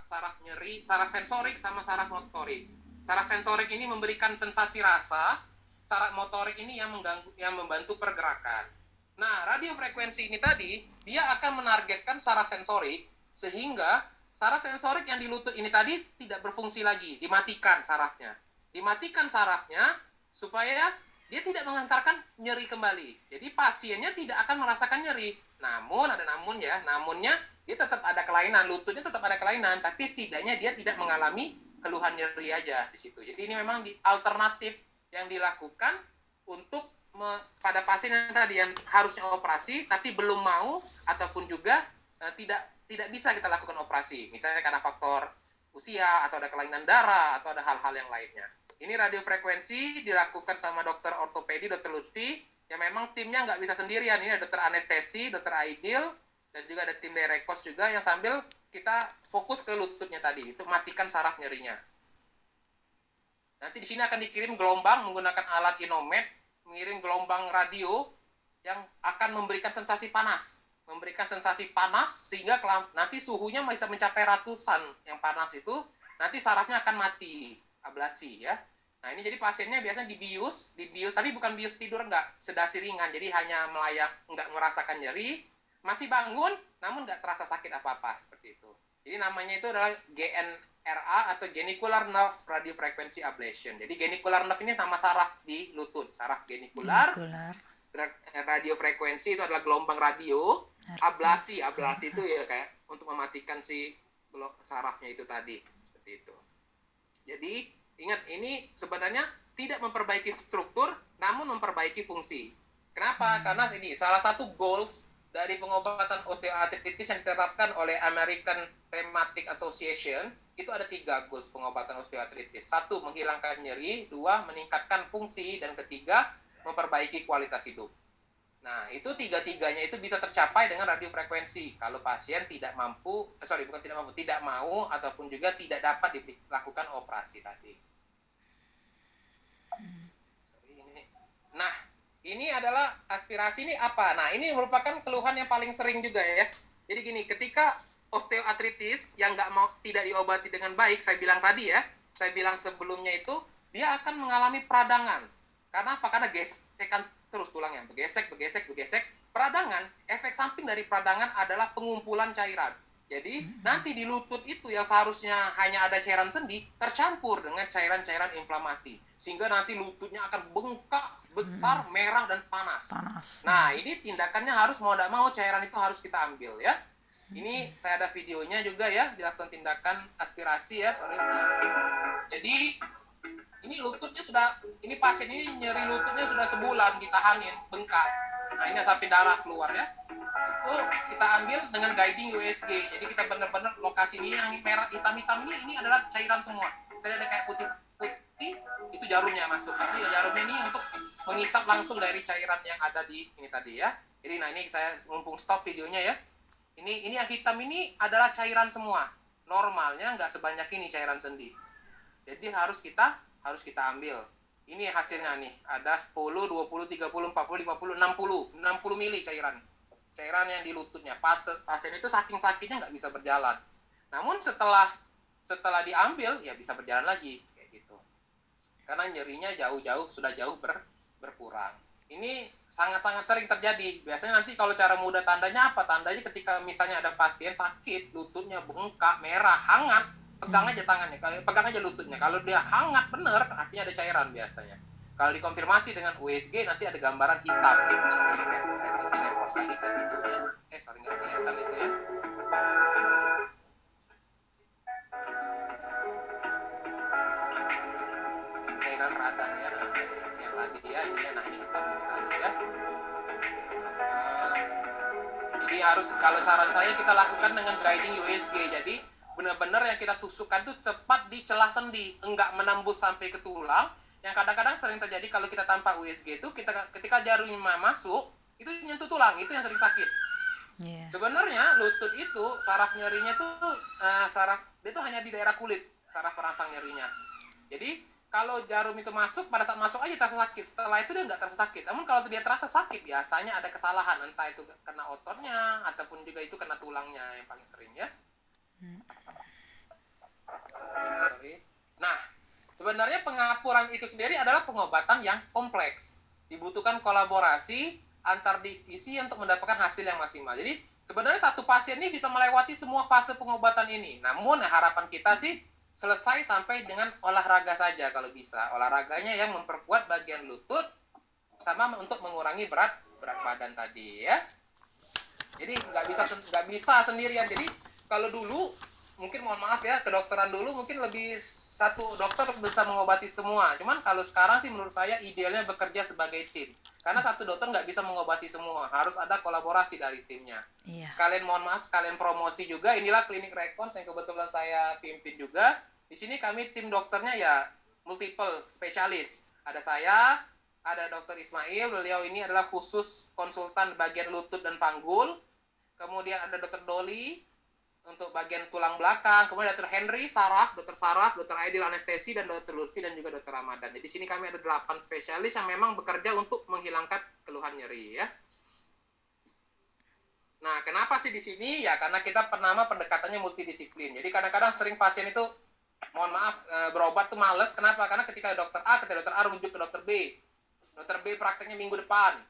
saraf nyeri, saraf sensorik sama saraf motorik. Saraf sensorik ini memberikan sensasi rasa, saraf motorik ini yang mengganggu, yang membantu pergerakan. Nah, radiofrekuensi ini tadi dia akan menargetkan saraf sensorik sehingga saraf sensorik yang di lutut ini tadi tidak berfungsi lagi, dimatikan sarafnya. Dimatikan sarafnya supaya dia tidak mengantarkan nyeri kembali. Jadi pasiennya tidak akan merasakan nyeri. Namun, ada namun ya, namunnya dia tetap ada kelainan, lututnya tetap ada kelainan, tapi setidaknya dia tidak mengalami keluhan nyeri aja di situ. Jadi ini memang alternatif yang dilakukan untuk pada pasien yang tadi yang harusnya operasi tapi belum mau ataupun juga tidak bisa kita lakukan operasi. Misalnya karena faktor usia atau ada kelainan darah atau ada hal-hal yang lainnya. Ini radiofrekuensi dilakukan sama dokter ortopedi, dokter Lutfi, yang memang timnya nggak bisa sendirian. Ini ada dokter anestesi, dokter Aidil, dan juga ada tim Derekos juga yang sambil kita fokus ke lututnya tadi, itu matikan saraf nyerinya. Nanti di sini akan dikirim gelombang menggunakan alat inomet, mengirim gelombang radio yang akan memberikan sensasi panas. Memberikan sensasi panas sehingga nanti suhunya bisa mencapai ratusan yang panas itu, nanti sarafnya akan mati, ablasi ya. Nah ini jadi pasiennya biasanya dibius, tapi bukan bius tidur, enggak, sedasi ringan, jadi hanya melayang, enggak merasakan nyeri, masih bangun, namun enggak terasa sakit apa-apa, seperti itu. Jadi namanya itu adalah GNRA atau Genicular Nerve Radiofrequency Ablation. Jadi genicular nerve ini nama saraf di lutut, saraf genicular. Radiofrekuensi itu adalah gelombang radio, ablasi itu ya kayak untuk mematikan si sarafnya itu tadi, seperti itu. Jadi ingat, ini sebenarnya tidak memperbaiki struktur, namun memperbaiki fungsi. Kenapa? Karena ini salah satu goals dari pengobatan osteoartritis yang diterapkan oleh American Rheumatic Association, itu ada 3 goals pengobatan osteoartritis. 1, menghilangkan nyeri. 2, meningkatkan fungsi. Dan ketiga, memperbaiki kualitas hidup. Nah, itu tiga-tiganya itu bisa tercapai dengan radiofrekuensi. Kalau pasien tidak mau ataupun juga tidak dapat dilakukan operasi tadi. Nah, ini adalah aspirasi ini apa? Nah, ini merupakan keluhan yang paling sering juga ya. Jadi gini, ketika osteoartritis yang tidak diobati dengan baik, saya bilang tadi ya, saya bilang sebelumnya itu, dia akan mengalami peradangan. Karena apa? Karena gesekan terus tulangnya, bergesek. Peradangan, efek samping dari peradangan adalah pengumpulan cairan. Jadi, nanti di lutut itu yang seharusnya hanya ada cairan sendi, tercampur dengan cairan-cairan inflamasi. Sehingga nanti lututnya akan bengkak, besar, merah, dan panas. Nah, ini tindakannya harus mau tidak mau, cairan itu harus kita ambil ya. Ini saya ada videonya juga ya, dilakukan tindakan aspirasi ya. Jadi, ini lututnya ini pasien ini nyeri lututnya sudah sebulan ditahanin, bengkak. Nah ini sampai darah keluar ya. Itu kita ambil dengan guiding USG. Jadi kita benar-benar lokasi ini yang merah hitam-hitam ini adalah cairan semua. Tadi ada kayak putih-putih, itu jarumnya masuk. Tapi jarumnya ini untuk mengisap langsung dari cairan yang ada di ini tadi ya. Jadi nah ini saya mumpung stop videonya ya. Ini yang hitam ini adalah cairan semua. Normalnya nggak sebanyak ini cairan sendi. Jadi harus kita ambil. Ini hasilnya nih, ada 10, 20, 30, 40, 50, 60 mili cairan yang di lututnya. Pasien itu saking sakitnya nggak bisa berjalan. Namun setelah diambil, ya bisa berjalan lagi, kayak gitu. Karena nyerinya sudah jauh berkurang. Ini sangat-sangat sering terjadi. Biasanya nanti kalau cara mudah tandanya apa? Tandanya ketika misalnya ada pasien sakit, lututnya bengkak, merah, hangat, pegang aja tangannya, pegang aja lututnya. Kalau dia hangat bener, artinya ada cairan biasanya. Kalau dikonfirmasi dengan USG, nanti ada gambaran hitam. Saya post lagi ke videonya. Sorry nggak kelihatan itu ya. Cairan radang ya, yang tadi ya, ini nah hitam tadi ya. Jadi harus, kalau saran saya kita lakukan dengan guiding USG. Jadi benar-benar yang kita tusukkan itu tepat di celah sendi, enggak menembus sampai ke tulang. Yang kadang-kadang sering terjadi kalau kita tanpa USG itu, ketika jarumnya masuk, itu nyentuh tulang, itu yang sering sakit. Yeah. Sebenarnya lutut itu, saraf nyerinya tuh, dia tuh hanya di daerah kulit, saraf perangsang nyerinya. Jadi, kalau jarum itu masuk, pada saat masuk aja terasa sakit. Setelah itu dia nggak terasa sakit. Namun kalau dia terasa sakit, biasanya ada kesalahan. Entah itu kena ototnya, ataupun juga itu kena tulangnya yang paling sering ya. kedokteran itu sendiri adalah pengobatan yang kompleks. Dibutuhkan kolaborasi antar divisi untuk mendapatkan hasil yang maksimal. Jadi sebenarnya satu pasien ini bisa melewati semua fase pengobatan ini. Namun harapan kita sih selesai sampai dengan olahraga saja kalau bisa. Olahraganya yang memperkuat bagian lutut sama untuk mengurangi berat badan tadi ya. Jadi nggak bisa sendirian. Jadi kalau dulu mungkin mohon maaf ya, kedokteran dulu mungkin lebih satu dokter bisa mengobati semua. Cuman kalau sekarang sih menurut saya idealnya bekerja sebagai tim. Karena satu dokter nggak bisa mengobati semua. Harus ada kolaborasi dari timnya. Iya. Sekalian mohon maaf, sekalian promosi juga. Inilah klinik Rekons yang kebetulan saya pimpin juga. Di sini kami tim dokternya ya multiple spesialis. Ada saya, ada Dokter Ismail. Beliau ini adalah khusus konsultan bagian lutut dan panggul. Kemudian ada Dokter Doli untuk bagian tulang belakang, kemudian Dr. Henry Saraf, Dr. Aidil anestesi, dan Dr. Lutfi dan juga Dr. Ramadan. Jadi di sini kami ada 8 spesialis yang memang bekerja untuk menghilangkan keluhan nyeri ya. Nah, kenapa sih di sini? Ya karena kita pertama pendekatannya multidisiplin. Jadi kadang-kadang sering pasien itu mohon maaf berobat tuh males. Kenapa? Karena ketika dokter A rujuk ke dokter B. Dokter B prakteknya minggu depan.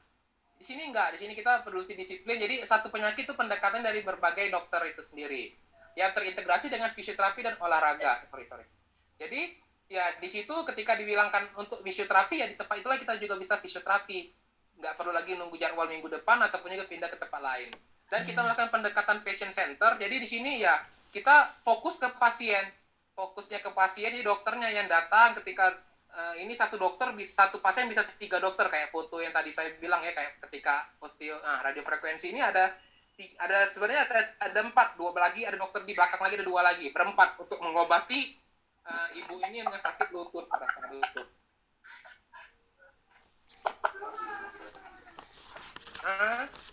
Di sini enggak, di sini kita multidisiplin. Jadi satu penyakit itu pendekatan dari berbagai dokter itu sendiri yang terintegrasi dengan fisioterapi dan olahraga. Sorry. Jadi ya di situ ketika dibilangkan untuk fisioterapi ya di tempat itulah kita juga bisa fisioterapi. Nggak perlu lagi nunggu jadwal minggu depan ataupun juga pindah ke tempat lain. Dan kita melakukan pendekatan patient center. Jadi di sini ya kita fokus ke pasien. Fokusnya ke pasien, jadi dokternya yang datang ketika ini satu pasien bisa 3 dokter kayak foto yang tadi saya bilang ya, kayak ketika radiofrekuensi ini ada sebenarnya ada 4, 2 lagi, ada dokter di belakang lagi, ada 2 lagi, berempat untuk mengobati ibu ini yang sakit lutut pada saat lutut.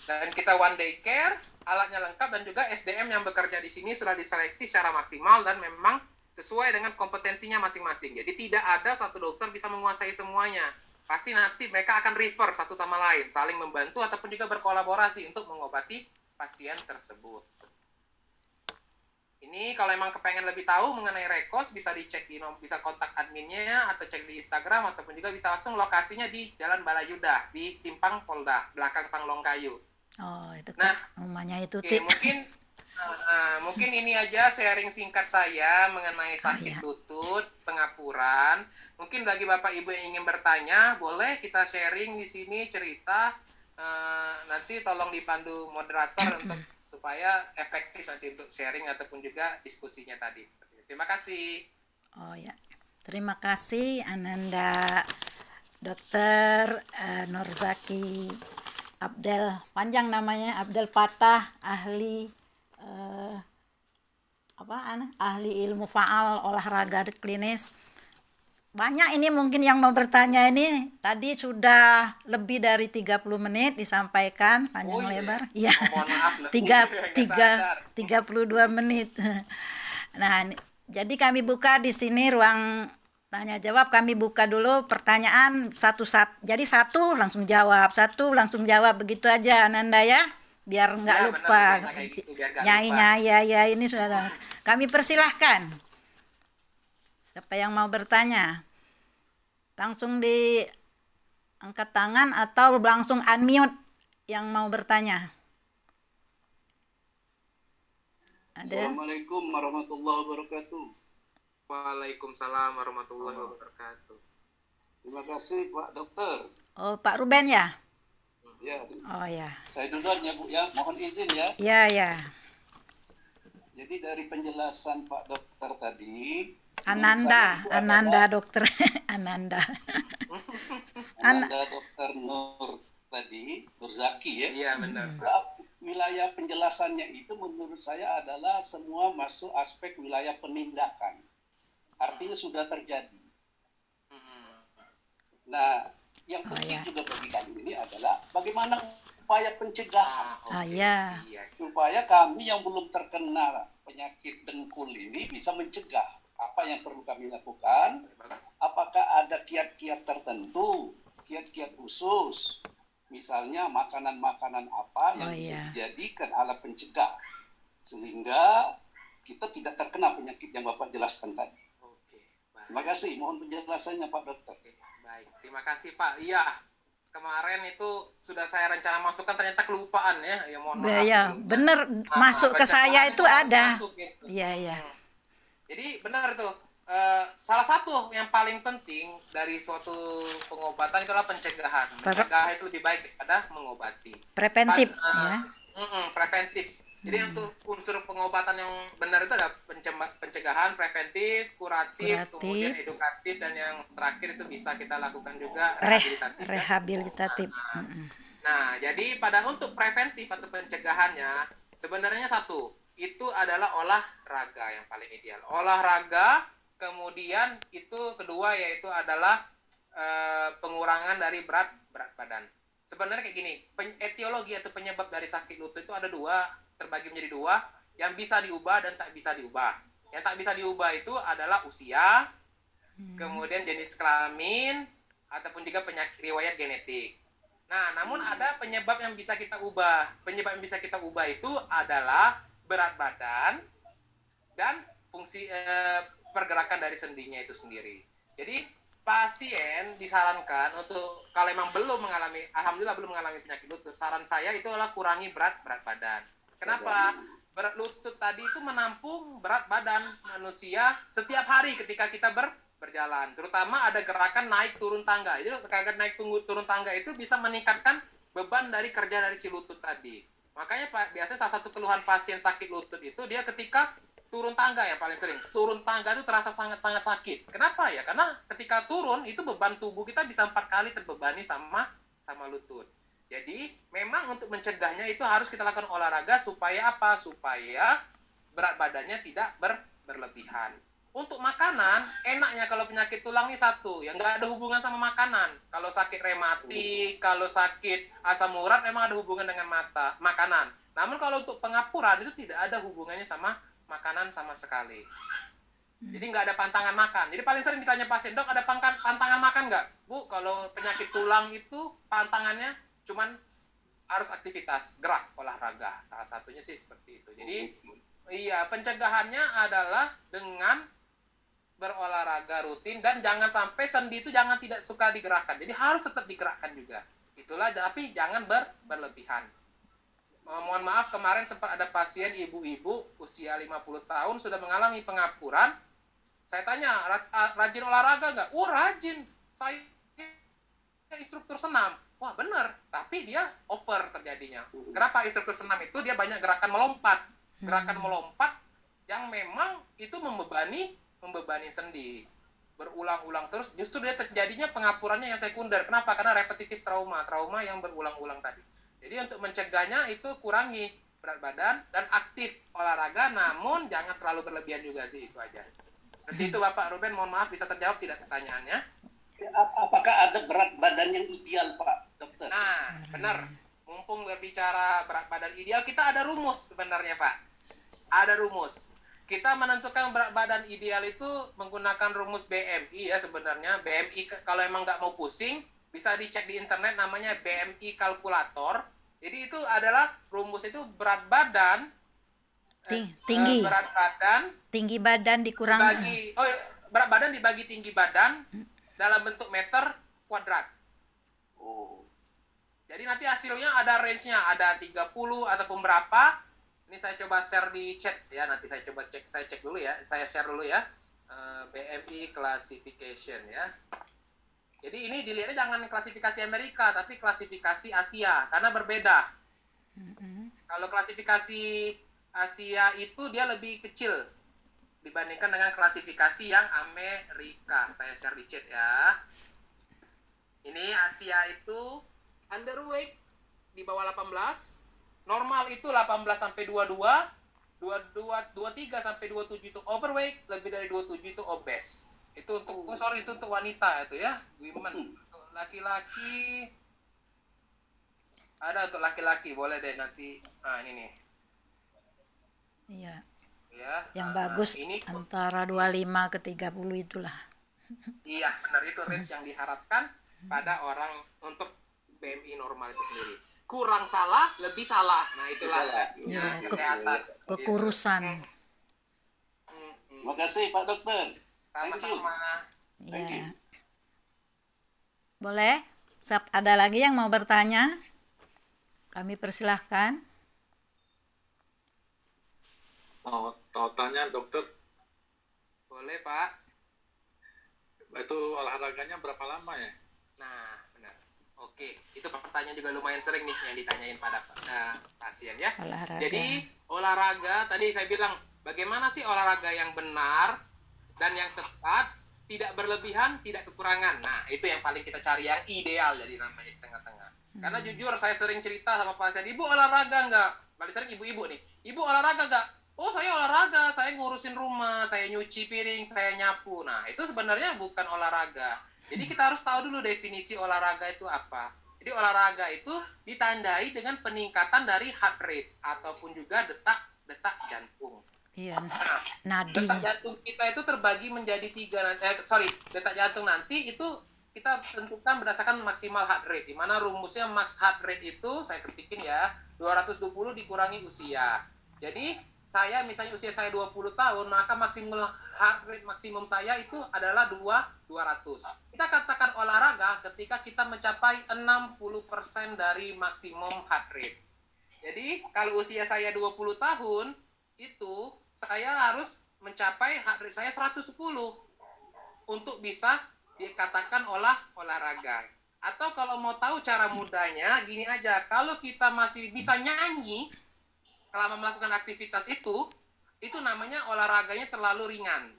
Dan kita one day care, alatnya lengkap dan juga SDM yang bekerja di sini sudah diseleksi secara maksimal dan memang sesuai dengan kompetensinya masing-masing. Jadi tidak ada satu dokter bisa menguasai semuanya. Pasti nanti mereka akan refer satu sama lain, saling membantu ataupun juga berkolaborasi untuk mengobati pasien tersebut. Ini kalau emang kepengen lebih tahu mengenai Rekos, bisa dicek bisa kontak adminnya atau cek di Instagram ataupun juga bisa langsung lokasinya di Jalan Balayuda di Simpang Polda, belakang Panglongkayu. Oh, itu rumahnya itu. Oke, mungkin ini aja sharing singkat saya mengenai sakit lutut, pengapuran. Mungkin bagi Bapak Ibu yang ingin bertanya, boleh kita sharing di sini cerita. Nanti tolong dipandu moderator untuk supaya efektif nanti untuk sharing ataupun juga diskusinya tadi. Terima kasih. Oh ya, terima kasih Ananda, Dokter Nurzaki Abdel, panjang namanya, Abdel Fattah, ahli ahli ilmu faal olahraga klinis. Banyak ini mungkin yang mau bertanya ini. Tadi sudah lebih dari 30 menit disampaikan panjang lebar. Iya. Mohon maaf. 32 menit. Nah, jadi kami buka di sini ruang tanya jawab. Kami buka dulu pertanyaan satu-satu. Jadi satu langsung jawab begitu aja Ananda ya. Biar nggak lupa. Nyai ya ini sudah. Kami persilahkan. Siapa yang mau bertanya? Langsung diangkat tangan atau langsung unmute yang mau bertanya. Ada? Assalamualaikum warahmatullahi wabarakatuh. Waalaikumsalam warahmatullahi wabarakatuh. Terima kasih Pak Dokter. Oh, Pak Ruben ya? Ya. Oh ya. Saya duluan ya Bu ya, mohon izin ya. Ya. Jadi dari penjelasan Pak Dokter tadi, Ananda Dokter Ananda Dokter Nur tadi, Nurzaki ya. Iya benar. Wilayah penjelasannya itu menurut saya adalah semua masuk aspek wilayah penindakan. Artinya sudah terjadi. Nah, yang penting juga bagi kami ini adalah bagaimana upaya pencegahan. Iya. Supaya kami yang belum terkena penyakit dengkul ini bisa mencegah. Apa yang perlu kami lakukan? Apakah ada kiat-kiat tertentu, kiat-kiat khusus? Misalnya makanan-makanan apa yang bisa dijadikan alat pencegah sehingga kita tidak terkena penyakit yang Bapak jelaskan tadi. Oke, baik. Terima kasih, mohon penjelasannya Pak Dokter. Oke, baik. Terima kasih Pak. Iya, kemarin itu sudah saya rencana masukkan ternyata kelupaan ya. Ya mohon maaf. Ya, Itu. bener masuk ke saya pencegahan itu harus ada. masuk, gitu. Iya, iya. Jadi benar tuh. Salah satu yang paling penting dari suatu pengobatan itu adalah pencegahan. Mencegah itu lebih baik daripada mengobati. Preventif ya. Preventif. Jadi untuk unsur pengobatan yang benar itu ada pencegahan, preventif, kuratif, kemudian edukatif, dan yang terakhir itu bisa kita lakukan juga Rehabilitatif. Nah, jadi untuk preventif atau pencegahannya sebenarnya satu, itu adalah olahraga yang paling ideal. Olahraga, kemudian itu kedua yaitu adalah pengurangan dari berat badan. Sebenarnya kayak gini, etiologi atau penyebab dari sakit lutut itu ada dua, terbagi menjadi dua, yang bisa diubah dan tak bisa diubah. Yang tak bisa diubah itu adalah usia, kemudian jenis kelamin, ataupun juga penyakit riwayat genetik. Nah, namun ada penyebab yang bisa kita ubah. Penyebab yang bisa kita ubah itu adalah berat badan dan fungsi pergerakan dari sendinya itu sendiri. Jadi pasien disarankan untuk kalau memang alhamdulillah belum mengalami penyakit lutut, saran saya itu adalah kurangi berat badan. Kenapa? Berat lutut tadi itu menampung berat badan manusia setiap hari ketika kita berjalan. Terutama ada gerakan naik turun tangga. Jadi gerakan naik turun tangga itu bisa meningkatkan beban dari kerja dari si lutut tadi. Makanya biasanya salah satu keluhan pasien sakit lutut itu dia ketika turun tangga yang paling sering. Turun tangga itu terasa sangat-sangat sakit. Kenapa ya? Karena ketika turun itu beban tubuh kita bisa 4 kali terbebani sama lutut. Jadi memang untuk mencegahnya itu harus kita lakukan olahraga supaya apa? Supaya berat badannya tidak berlebihan. Untuk makanan, enaknya kalau penyakit tulang ini satu, yang nggak ada hubungan sama makanan. Kalau sakit rematik, kalau sakit asam urat memang ada hubungan dengan makanan. Namun kalau untuk pengapuran itu tidak ada hubungannya sama makanan sama sekali. Jadi nggak ada pantangan makan. Jadi paling sering ditanya pasien, dok ada pantangan makan nggak? Bu, kalau penyakit tulang itu pantangannya cuman harus aktivitas, gerak, olahraga. Salah satunya sih seperti itu. Jadi iya, pencegahannya adalah dengan berolahraga rutin dan jangan sampai sendi itu jangan tidak suka digerakkan. Jadi harus tetap digerakkan juga. Itulah, tapi jangan berlebihan. Mohon maaf kemarin sempat ada pasien ibu-ibu usia 50 tahun sudah mengalami pengapuran. Saya tanya, rajin olahraga nggak? Oh rajin, saya instruktur senam. Wah benar, tapi dia over terjadinya. Kenapa instruktur senam itu dia banyak gerakan melompat. Gerakan melompat yang memang itu membebani sendi. Berulang-ulang terus, justru dia terjadinya pengapurannya yang sekunder. Kenapa? Karena repetitif trauma yang berulang-ulang tadi. Jadi untuk mencegahnya itu kurangi berat badan dan aktif olahraga, namun jangan terlalu berlebihan juga sih, itu aja. Seperti itu Bapak Ruben, mohon maaf bisa terjawab tidak pertanyaannya? Apakah ada berat badan yang ideal Pak Dokter? Nah, benar. Mumpung berbicara berat badan ideal, kita ada rumus sebenarnya Pak. Ada rumus. Kita menentukan berat badan ideal itu menggunakan rumus BMI ya sebenarnya. BMI kalau emang nggak mau pusing, bisa dicek di internet namanya BMI kalkulator. Jadi itu adalah rumus itu berat badan tinggi badan dikurangi berat badan dibagi tinggi badan dalam bentuk meter kuadrat. Jadi nanti hasilnya ada range-nya, ada 30 ataupun berapa. Ini saya coba share di chat ya, nanti saya coba cek dulu ya. Saya share dulu ya. BMI classification ya. Jadi ini dilihatnya jangan klasifikasi Amerika, tapi klasifikasi Asia, karena berbeda. Kalau klasifikasi Asia itu dia lebih kecil dibandingkan dengan klasifikasi yang Amerika. Saya share di chat ya. Ini Asia itu underweight di bawah 18, normal itu 18 sampai 22, 23 sampai 27 itu overweight, lebih dari 27 itu obese. Itu untuk itu untuk wanita itu ya, women. Untuk laki-laki ada, untuk laki-laki boleh deh nanti. Nah, ini nih. Iya. Ya. Yang bagus ini antara 25 ke 30 itulah. Iya, benar itu range yang diharapkan pada orang untuk BMI normal itu sendiri. Kurang salah, lebih salah. Nah, itulah Ya, kesehatan. kekurusan. Terima kasih Pak Dokter. Sama-sama. Thank you. Ya. Boleh? Ada lagi yang mau bertanya? Kami persilahkan. Mau tanya dokter, Boleh, Pak. itu olahraganya berapa lama ya? Nah, benar. Oke, itu pertanyaan juga lumayan sering nih yang ditanyain pada pasien ya. Olahraga. Jadi, olahraga tadi saya bilang, bagaimana sih olahraga yang benar dan yang tepat, tidak berlebihan, tidak kekurangan. Nah, itu yang paling kita cari, yang ideal jadi namanya di tengah-tengah. Karena jujur saya sering cerita sama pasien, "Ibu olahraga nggak?" Paling sering ibu-ibu nih, "Ibu olahraga nggak?" "Oh, saya olahraga, saya ngurusin rumah, saya nyuci piring, saya nyapu." Nah, itu sebenarnya bukan olahraga. Jadi kita harus tahu dulu definisi olahraga itu apa. Jadi olahraga itu ditandai dengan peningkatan dari heart rate ataupun juga detak jantung. Iya, Nah, nadi. detak jantung kita itu terbagi menjadi detak jantung nanti itu kita tentukan berdasarkan maksimal heart rate, di mana rumusnya max heart rate itu saya ketikin ya 220 dikurangi usia. Jadi saya misalnya usia saya 20 tahun, maka maksimal heart rate maksimum saya itu adalah 200. Kita katakan olahraga ketika kita mencapai 60% dari maksimum heart rate. Jadi kalau usia saya 20 tahun itu saya harus mencapai heart rate saya 110 untuk bisa dikatakan olahraga. Atau kalau mau tahu cara mudahnya, gini aja, kalau kita masih bisa nyanyi selama melakukan aktivitas itu namanya olahraganya terlalu ringan.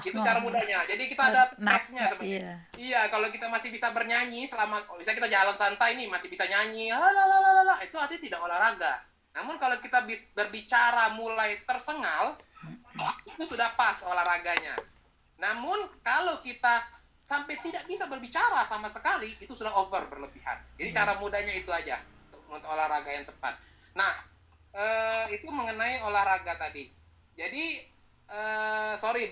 Itu cara Ngos-ngos. mudahnya. Jadi kita ada Nafas, tesnya sebenarnya. iya. Iya, kalau kita masih bisa bernyanyi selama misalnya kita jalan santai nih masih bisa nyanyi, halalala, itu artinya tidak olahraga. Namun kalau kita berbicara mulai tersengal, itu sudah pas olahraganya. Namun kalau kita sampai tidak bisa berbicara sama sekali, itu sudah over berlebihan. Jadi cara mudahnya itu aja untuk olahraga yang tepat. Nah, itu mengenai olahraga tadi. Jadi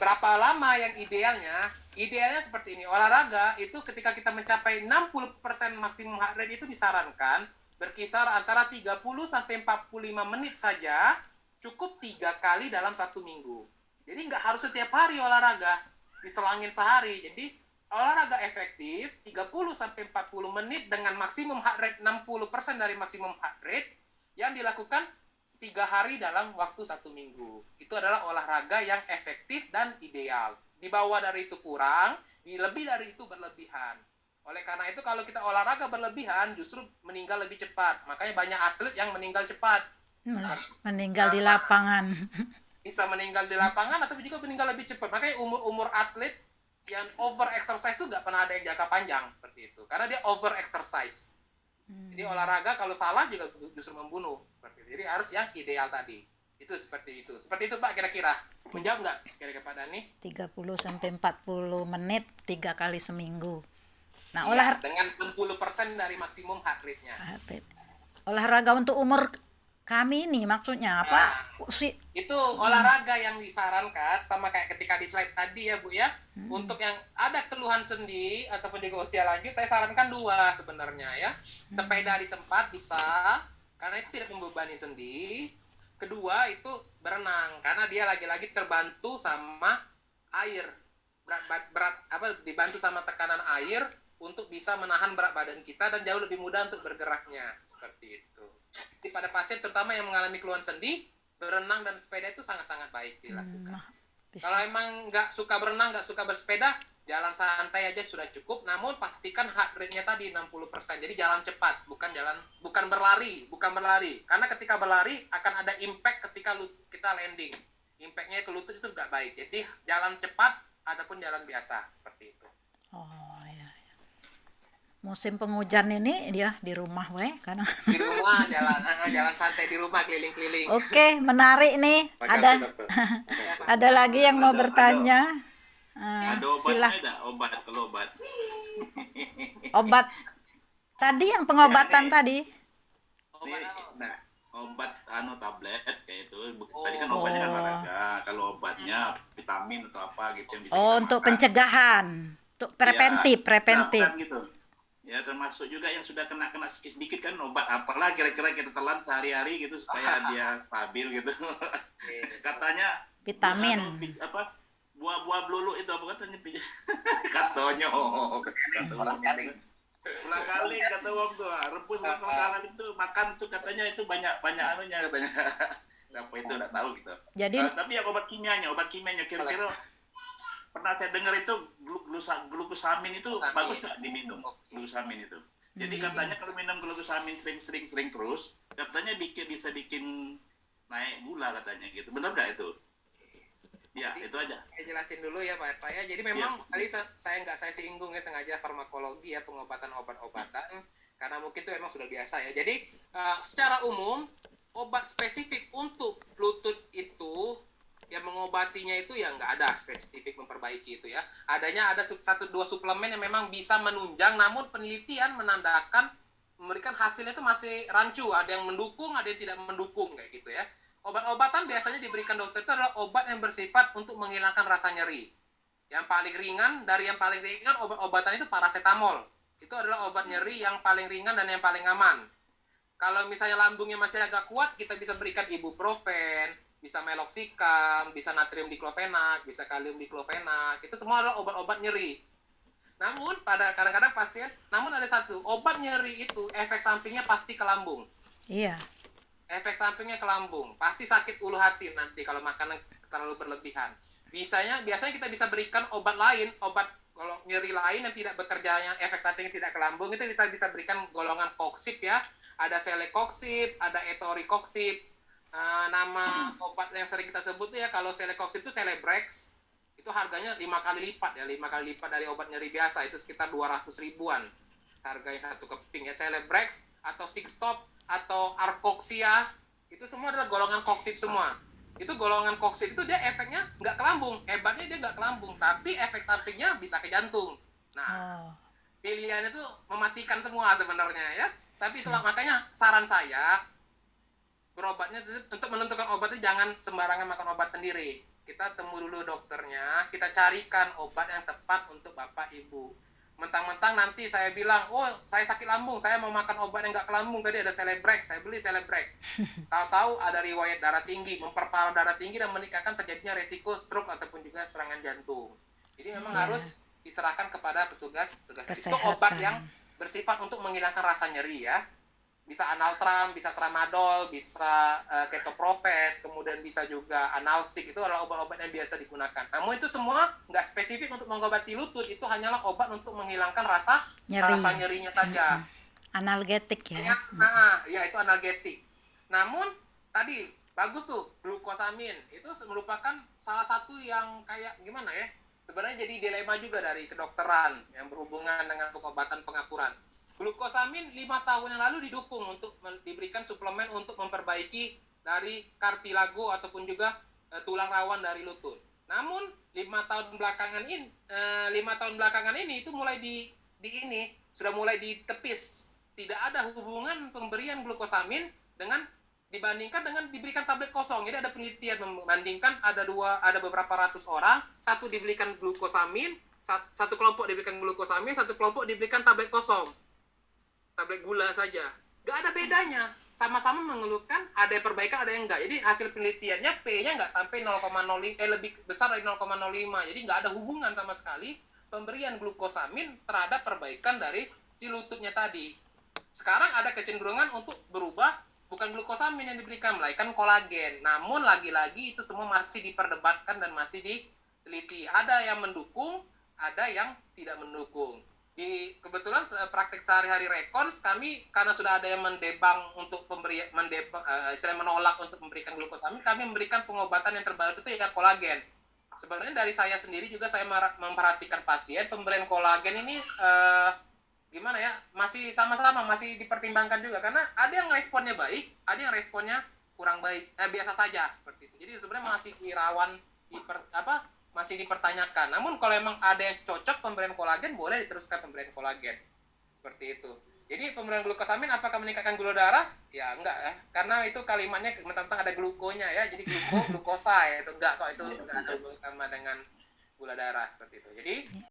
berapa lama yang idealnya? Idealnya seperti ini. Olahraga itu ketika kita mencapai 60% maksimum heart rate itu disarankan berkisar antara 30 sampai 45 menit saja, cukup 3 kali dalam 1 minggu. Jadi nggak harus setiap hari olahraga, diselangin sehari. Jadi olahraga efektif 30 sampai 40 menit dengan maksimum heart rate 60% dari maksimum heart rate yang dilakukan 3 hari dalam waktu 1 minggu. Itu adalah olahraga yang efektif dan ideal. Di bawah dari itu kurang, lebih dari itu berlebihan. Oleh karena itu kalau kita olahraga berlebihan justru meninggal lebih cepat. Makanya banyak atlet yang meninggal cepat. Meninggal di lapangan. Bisa meninggal di lapangan atau juga meninggal lebih cepat. Makanya umur atlet yang over exercise itu nggak pernah ada yang jangka panjang seperti itu. Karena dia over exercise. Jadi olahraga kalau salah juga justru membunuh. Jadi harus yang ideal tadi. Itu seperti itu. Seperti itu Pak kira-kira. Menjawab nggak kira-kira Pak Dani? 30 sampai 40 menit 3 kali seminggu. Nah, Iya, dengan 60% dari maksimum heart rate-nya. olahraga untuk umur kami ini maksudnya apa? Itu olahraga yang disarankan sama kayak ketika di slide tadi ya Bu ya. Untuk yang ada keluhan sendi ataupun juga usia lanjut, saya sarankan 2 sebenarnya ya. Sepeda di tempat bisa, karena itu tidak membebani sendi. Kedua itu berenang, karena dia lagi-lagi terbantu sama air. Dibantu sama tekanan air untuk bisa menahan berat badan kita dan jauh lebih mudah untuk bergeraknya seperti itu. Jadi pada pasien terutama yang mengalami keluhan sendi, berenang dan sepeda itu sangat-sangat baik dilakukan. Kalau emang nggak suka berenang, nggak suka bersepeda, jalan santai aja sudah cukup. Namun pastikan heart rate-nya tadi 60%. Jadi jalan cepat, bukan berlari. Karena ketika berlari akan ada impact ketika kita landing. Impact-nya ke lutut itu nggak baik. Jadi jalan cepat ataupun jalan biasa seperti itu. Oh ya. Musim penghujan ini dia di rumah karena Di rumah jalan santai di rumah keliling-keliling. Oke, menarik nih. Makasih, dokter. Ada lagi yang mau bertanya? Ada obatnya obat kalau obat. Obat tadi yang pengobatan tadi. Nah, obat tablet kayak itu. Tadi kan obatnya kan olahraga. Kalau obatnya vitamin atau apa gitu yang bisa kita untuk makan. pencegahan, untuk preventif. Kan gitu. Ya termasuk juga yang sudah kena sedikit kan obat apalah kira-kira kita telan sehari-hari gitu supaya dia stabil gitu. Katanya Vitamin. buah-buah belulu itu apa katanya katanya Orang kali. ulang kali kata Wong tuh rebus ulang itu makan tuh katanya itu banyak anunya katanya apa itu nggak tahu gitu. Jadi Tapi ya obat kimianya kira-kira pernah saya dengar itu glukosamin itu Glukosamin. bagus nggak diminum Oke. glukosamin itu. Jadi katanya kalau minum glukosamin sering terus katanya bisa bikin naik gula katanya gitu. Benar nggak itu? Ya, itu aja. Saya jelasin dulu ya Pak ya. Jadi memang tadi saya singgung ya sengaja farmakologi ya, pengobatan obat-obatan karena mungkin itu memang sudah biasa ya. Jadi secara umum obat spesifik untuk lutut itu yang mengobatinya itu ya nggak ada spesifik memperbaiki itu ya. Adanya ada 1-2 suplemen yang memang bisa menunjang, namun penelitian menandakan memberikan hasilnya itu masih rancu. Ada yang mendukung, ada yang tidak mendukung kayak gitu ya. Obat-obatan biasanya diberikan dokter itu adalah obat yang bersifat untuk menghilangkan rasa nyeri. Yang paling ringan, dari yang paling ringan obat-obatan itu paracetamol. Itu adalah obat nyeri yang paling ringan dan yang paling aman. Kalau misalnya lambungnya masih agak kuat, kita bisa berikan ibuprofen, bisa meloxicam, bisa natrium diklofenak, bisa kalium diklofenak. Itu semua adalah obat-obat nyeri. Namun pada kadang-kadang namun ada satu, obat nyeri itu efek sampingnya pasti ke lambung. iya. Efek sampingnya ke lambung, pasti sakit ulu hati nanti kalau makanan terlalu berlebihan. Biasanya kita bisa berikan obat lain, obat kalau nyeri lain yang tidak bekerjanya efek sampingnya tidak ke lambung, itu bisa berikan golongan koksib ya. Ada selekoksib, ada etoricoxib. Nama obat yang sering kita sebut ya, kalau selekoksib itu Celebrex, itu harganya 5 kali lipat ya, 5 kali lipat dari obat nyeri biasa, itu sekitar 200 ribuan harganya satu keping ya. Celebrex atau Sixtop atau Arcoxia, itu semua adalah golongan koksib semua. Itu golongan koksib itu dia efeknya nggak ke lambung, hebatnya dia nggak ke lambung, tapi efek sampingnya bisa ke jantung. Nah, pilihannya itu mematikan semua sebenarnya ya. Tapi itulah makanya saran saya berobatnya untuk menentukan obat itu jangan sembarangan makan obat sendiri. Kita temu dulu dokternya, kita carikan obat yang tepat untuk Bapak Ibu. Mentang-mentang nanti saya bilang, oh saya sakit lambung, saya mau makan obat yang nggak ke lambung, tadi ada Celebrex, saya beli Celebrex. Tahu-tahu ada riwayat darah tinggi, memperparah darah tinggi dan meningkatkan terjadinya resiko stroke ataupun juga serangan jantung. Jadi memang harus diserahkan kepada petugas itu obat yang bersifat untuk menghilangkan rasa nyeri ya. Bisa Analtram, bisa Tramadol, bisa Ketoprofen, kemudian bisa juga Analsik, itu adalah obat-obat yang biasa digunakan. Namun itu semua nggak spesifik untuk mengobati lutut, itu hanyalah obat untuk menghilangkan rasa nyerinya saja. Analgetik ya. Nah, ya itu analgetik. Namun tadi bagus tuh glukosamin, itu merupakan salah satu yang kayak gimana ya? Sebenarnya jadi dilema juga dari kedokteran yang berhubungan dengan pengobatan pengapuran. Glukosamin 5 tahun yang lalu didukung untuk diberikan suplemen untuk memperbaiki dari kartilago ataupun juga tulang rawan dari lutut. Namun 5 tahun belakangan ini itu mulai sudah mulai ditepis. Tidak ada hubungan pemberian glukosamin dibandingkan dengan diberikan tablet kosong. Jadi ada penelitian membandingkan ada beberapa ratus orang, satu diberikan glukosamin, satu kelompok diberikan glukosamin, satu kelompok diberikan tablet kosong. Tablet gula saja. Nggak ada bedanya. Sama-sama mengeluhkan, ada yang perbaikan, ada yang enggak. Jadi hasil penelitiannya P-nya nggak sampai 0,05, lebih besar dari 0,05. Jadi nggak ada hubungan sama sekali pemberian glukosamin terhadap perbaikan dari si lututnya tadi. Sekarang ada kecenderungan untuk berubah, bukan glukosamin yang diberikan, melainkan kolagen. Namun lagi-lagi itu semua masih diperdebatkan dan masih diteliti. Ada yang mendukung, ada yang tidak mendukung. Kebetulan praktek sehari-hari rekons kami karena sudah ada yang mendebang untuk menolak untuk memberikan glukosamin, kami memberikan pengobatan yang terbaru itu ya kolagen. Sebenarnya dari saya sendiri juga saya memperhatikan pasien pemberian kolagen ini gimana ya, masih sama-sama masih dipertimbangkan juga karena ada yang responnya baik, ada yang responnya kurang baik, biasa saja seperti itu. Jadi sebenarnya masih masih dipertanyakan. Namun kalau memang ada yang cocok pemberian kolagen, boleh diteruskan pemberian kolagen. Seperti itu. Jadi pemberian glukosamin apakah meningkatkan gula darah? Ya enggak ya. Karena itu kalimatnya mentang-mentang ada glukonya ya. Jadi glukosa ya. Itu enggak kok, itu enggak ada hubungan sama dengan gula darah seperti itu. Jadi